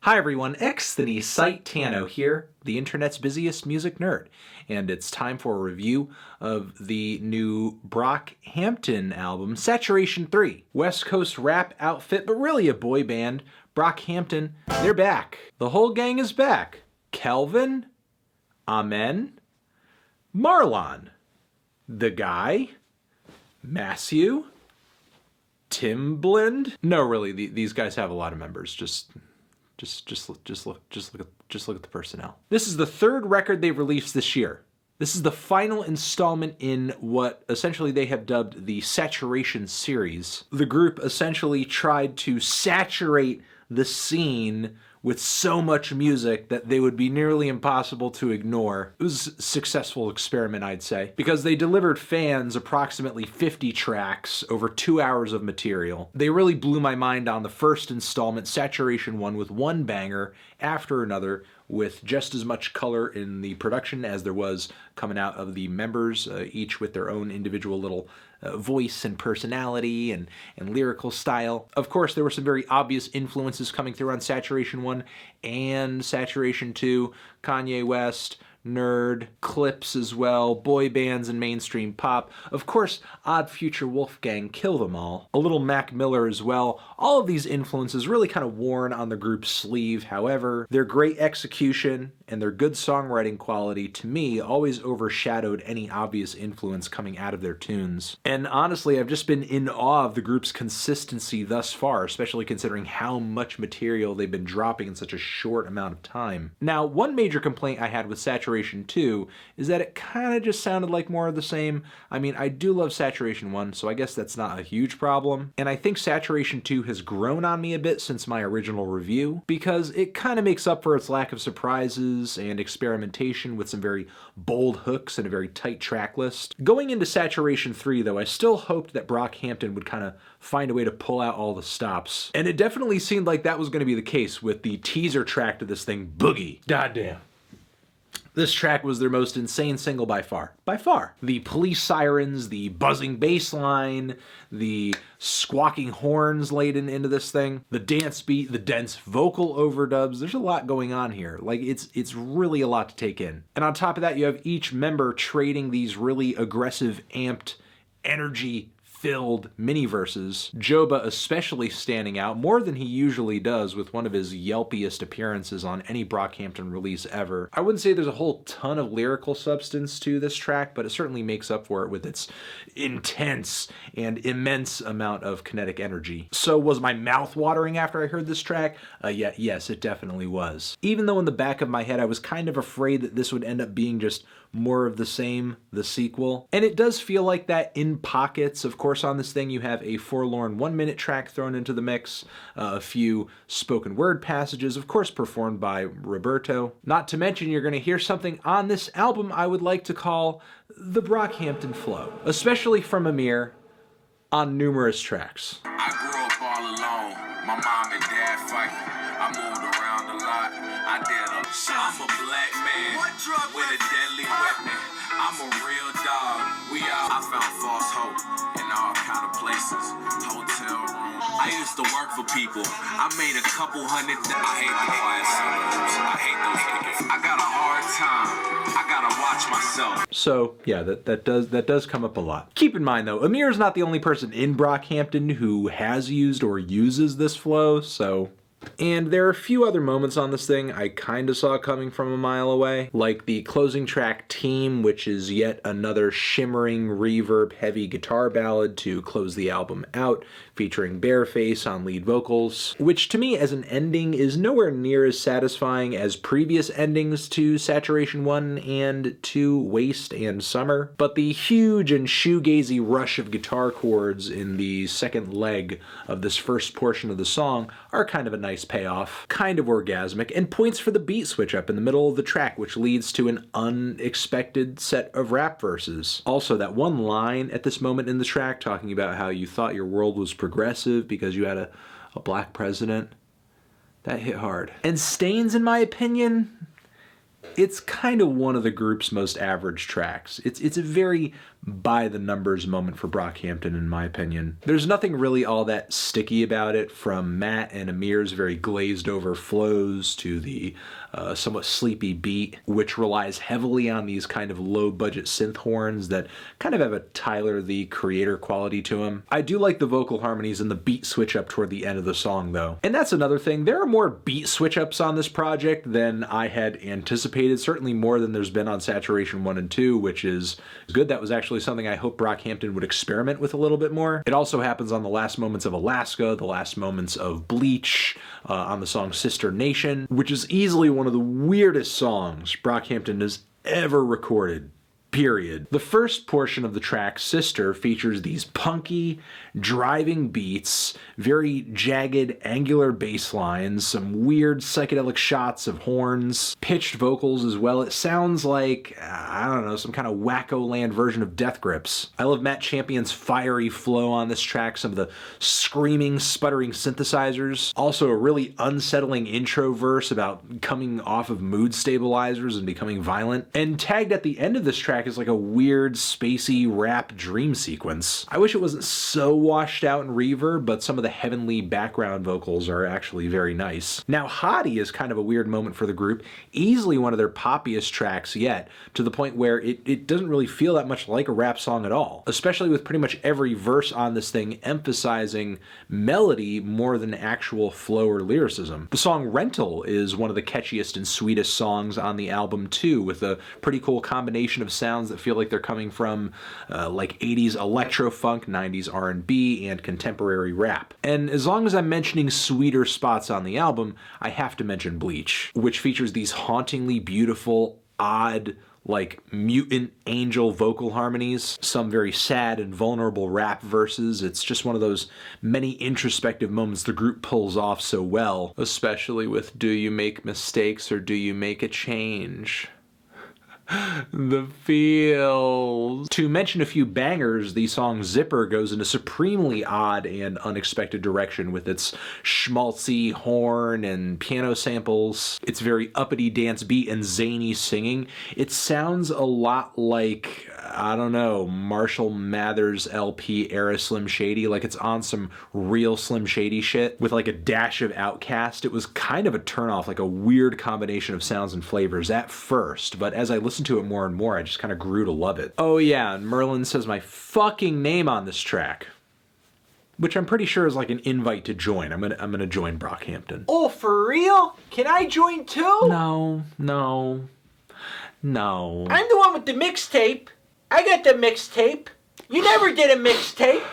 Hi everyone, the Site Tano here, the internet's busiest music nerd, and it's time for a review of the new Brockhampton album, Saturation 3. West Coast rap outfit, but really a boy band. Brockhampton, they're back. The whole gang is back. Kelvin, Amen, Marlon, The Guy, Matthew, Timblind. No, really, these guys have a lot of members. Just look at the personnel. This is the third record they've released this year. This is the final installment in what essentially they have dubbed the Saturation series. The group essentially tried to saturate the scene with so much music that they would be nearly impossible to ignore. It was a successful experiment, I'd say, because they delivered fans approximately 50 tracks over 2 hours of material. They really blew my mind on the first installment, Saturation 1, with one banger after another, with just as much color in the production as there was coming out of the members, each with their own individual little voice and personality and lyrical style. Of course, there were some very obvious influences coming through on Saturation 1 and Saturation 2, Kanye West, nerd, clips as well, boy bands and mainstream pop. Of course, Odd Future Wolfgang, Kill Them All. A little Mac Miller as well. All of these influences really kind of worn on the group's sleeve. However, their great execution and their good songwriting quality, to me, always overshadowed any obvious influence coming out of their tunes. And honestly, I've just been in awe of the group's consistency thus far, especially considering how much material they've been dropping in such a short amount of time. Now, one major complaint I had with Saturation 2 is that it kind of just sounded like more of the same. I mean, I do love Saturation 1, so I guess that's not a huge problem. And I think Saturation 2 has grown on me a bit since my original review, because it kind of makes up for its lack of surprises and experimentation with some very bold hooks and a very tight track list. Going into Saturation 3, though, I still hoped that Brockhampton would kind of find a way to pull out all the stops. And it definitely seemed like that was going to be the case with the teaser track to this thing, Boogie Goddamn. This track was their most insane single by far. By far. The police sirens, the buzzing bass line, the squawking horns laden into this thing, the dance beat, the dense vocal overdubs. There's a lot going on here. Like, it's really a lot to take in. And on top of that, you have each member trading these really aggressive, amped, energy-filled mini-verses. Joba especially standing out more than he usually does with one of his yelpiest appearances on any Brockhampton release ever. I wouldn't say there's a whole ton of lyrical substance to this track, but it certainly makes up for it with its intense and immense amount of kinetic energy. So was my mouth watering after I heard this track? Yes, it definitely was. Even though in the back of my head I was kind of afraid that this would end up being just more of the same, the sequel. And it does feel like that in pockets. Of course, on this thing you have a forlorn 1-minute track thrown into the mix, a few spoken word passages, of course performed by Roberto. Not to mention you're going to hear something on this album I would like to call the Brockhampton flow, especially from Amir on numerous tracks. I grew up all alone, my mom and dad fighting, I moved around a lot, I did a I'm a black man with a deadly weapon, I'm a real dog, I found false hope in all kind of places, hotel room. I used to work for people, I made a couple hundred, I hate the quiet suburbs, I hate those kickers, I got a hard time, I gotta watch myself. So yeah, that does come up a lot. Keep in mind though, Amir is not the only person in Brockhampton who has used or uses this flow, so... And there are a few other moments on this thing I kind of saw coming from a mile away, like the closing track Team, which is yet another shimmering, reverb-heavy guitar ballad to close the album out, featuring Bareface on lead vocals, which to me as an ending is nowhere near as satisfying as previous endings to Saturation 1 and to Waste and Summer. But the huge and shoegazy rush of guitar chords in the second leg of this first portion of the song are kind of a nice payoff, kind of orgasmic, and points for the beat switch up in the middle of the track, which leads to an unexpected set of rap verses. Also, that one line at this moment in the track talking about how you thought your world was progressive because you had a black president, that hit hard. And Stains, in my opinion, it's kind of one of the group's most average tracks. It's a very by the numbers moment for Brockhampton, in my opinion. There's nothing really all that sticky about it, from Matt and Amir's very glazed over flows to the somewhat sleepy beat, which relies heavily on these kind of low budget synth horns that kind of have a Tyler the Creator quality to them. I do like the vocal harmonies and the beat switch up toward the end of the song though. And that's another thing, there are more beat switch ups on this project than I had anticipated, certainly more than there's been on Saturation 1 and 2, which is good. That was actually something I hope Brockhampton would experiment with a little bit more. It also happens on the last moments of Alaska, the last moments of Bleach, on the song Sister Nation, which is easily one of the weirdest songs Brockhampton has ever recorded. Period. The first portion of the track, Sister, features these punky, driving beats, very jagged, angular bass lines, some weird psychedelic shots of horns, pitched vocals as well. It sounds like, I don't know, some kind of wacko-land version of Death Grips. I love Matt Champion's fiery flow on this track, some of the screaming, sputtering synthesizers. Also a really unsettling intro verse about coming off of mood stabilizers and becoming violent. And tagged at the end of this track is like a weird, spacey rap dream sequence. I wish it wasn't so washed out in reverb, but some of the heavenly background vocals are actually very nice. Now, HOTTIE is kind of a weird moment for the group, easily one of their poppiest tracks yet, to the point where it doesn't really feel that much like a rap song at all, especially with pretty much every verse on this thing emphasizing melody more than actual flow or lyricism. The song Rental is one of the catchiest and sweetest songs on the album too, with a pretty cool combination of sounds that feel like they're coming from like 80s electro-funk, 90s R&B, and contemporary rap. And as long as I'm mentioning sweeter spots on the album, I have to mention Bleach, which features these hauntingly beautiful, odd, like mutant angel vocal harmonies, some very sad and vulnerable rap verses. It's just one of those many introspective moments the group pulls off so well, especially with Do You Make Mistakes or Do You Make a Change? The feels. To mention a few bangers, the song Zipper goes in a supremely odd and unexpected direction with its schmaltzy horn and piano samples, its very uppity dance beat and zany singing. It sounds a lot like, I don't know, Marshall Mathers LP era Slim Shady, like it's on some real Slim Shady shit with like a dash of Outkast. It was kind of a turnoff, like a weird combination of sounds and flavors at first, but as I listened to it more and more, I just kind of grew to love it. Oh yeah, and Merlin says my fucking name on this track, which I'm pretty sure is like an invite to join. I'm gonna join Brockhampton. Oh, for real? Can I join too? No. I'm the one with the mixtape. I got the mixtape. You never did a mixtape.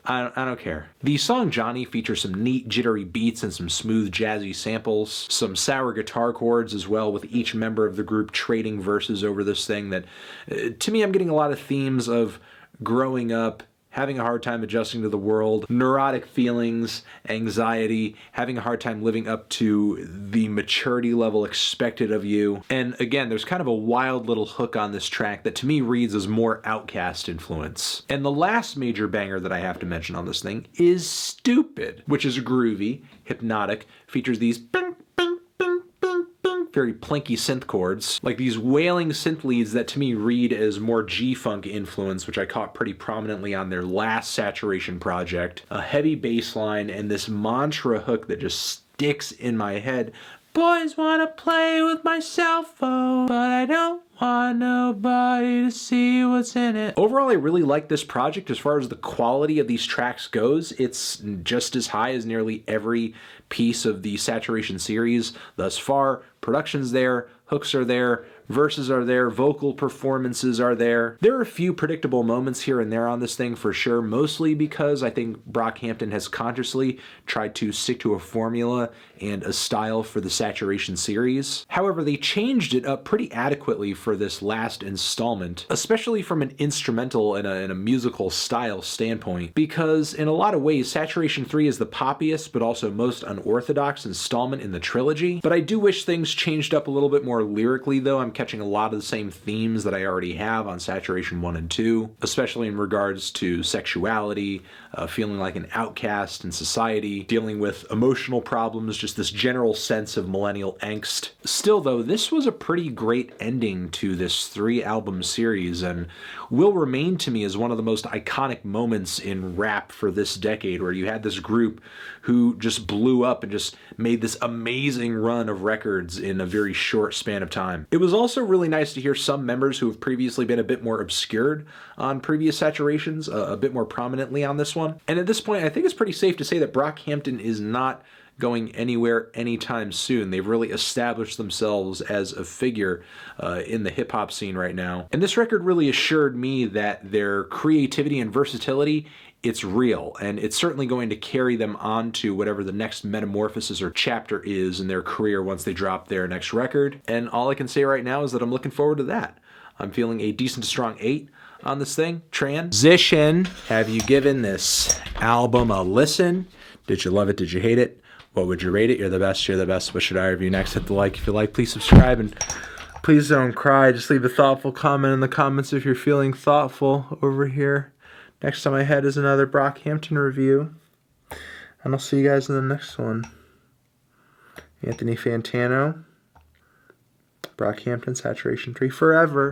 I don't care. The song Johnny features some neat jittery beats and some smooth jazzy samples, some sour guitar chords as well, with each member of the group trading verses over this thing that, to me, I'm getting a lot of themes of growing up, having a hard time adjusting to the world, neurotic feelings, anxiety, having a hard time living up to the maturity level expected of you. And again, there's kind of a wild little hook on this track that to me reads as more Outkast influence. And the last major banger that I have to mention on this thing is Stupid, which is groovy, hypnotic, features these bing, bing, bing, bing, bing, very plinky synth chords, like these wailing synth leads that to me read as more G-funk influence, which I caught pretty prominently on their last Saturation project, a heavy bass line, and this mantra hook that just sticks in my head. Boys wanna play with my cell phone, but I don't want nobody to see what's in it. Overall, I really like this project as far as the quality of these tracks goes. It's just as high as nearly every piece of the Saturation series thus far. Production's there, hooks are there, verses are there, vocal performances are there. There are a few predictable moments here and there on this thing for sure, mostly because I think Brockhampton has consciously tried to stick to a formula and a style for the Saturation series. However, they changed it up pretty adequately for this last installment, especially from an instrumental and a musical style standpoint, because in a lot of ways, Saturation 3 is the poppiest but also most unorthodox installment in the trilogy. But I do wish things changed up a little bit more lyrically though. I'm catching a lot of the same themes that I already have on Saturation 1 and 2, especially in regards to sexuality, feeling like an outcast in society, dealing with emotional problems, just this general sense of millennial angst. Still though, this was a pretty great ending to this 3-album series and will remain to me as one of the most iconic moments in rap for this decade, where you had this group who just blew up and just made this amazing run of records in a very short span of time. It was also really nice to hear some members who have previously been a bit more obscured on previous Saturations, a bit more prominently on this one. And at this point, I think it's pretty safe to say that Brockhampton is not going anywhere anytime soon. They've really established themselves as a figure in the hip-hop scene right now. And this record really assured me that their creativity and versatility, it's real, and it's certainly going to carry them on to whatever the next metamorphosis or chapter is in their career once they drop their next record. And all I can say right now is that I'm looking forward to that. I'm feeling a decent to strong 8 on this thing. Transition. Have you given this album a listen? Did you love it? Did you hate it? What would you rate it? You're the best. You're the best. What should I review next? Hit the like if you like. Please subscribe, and please don't cry. Just leave a thoughtful comment in the comments if you're feeling thoughtful over here. Next on my head is another Brockhampton review, and I'll see you guys in the next one. Anthony Fantano, Brockhampton, Saturation 3 forever.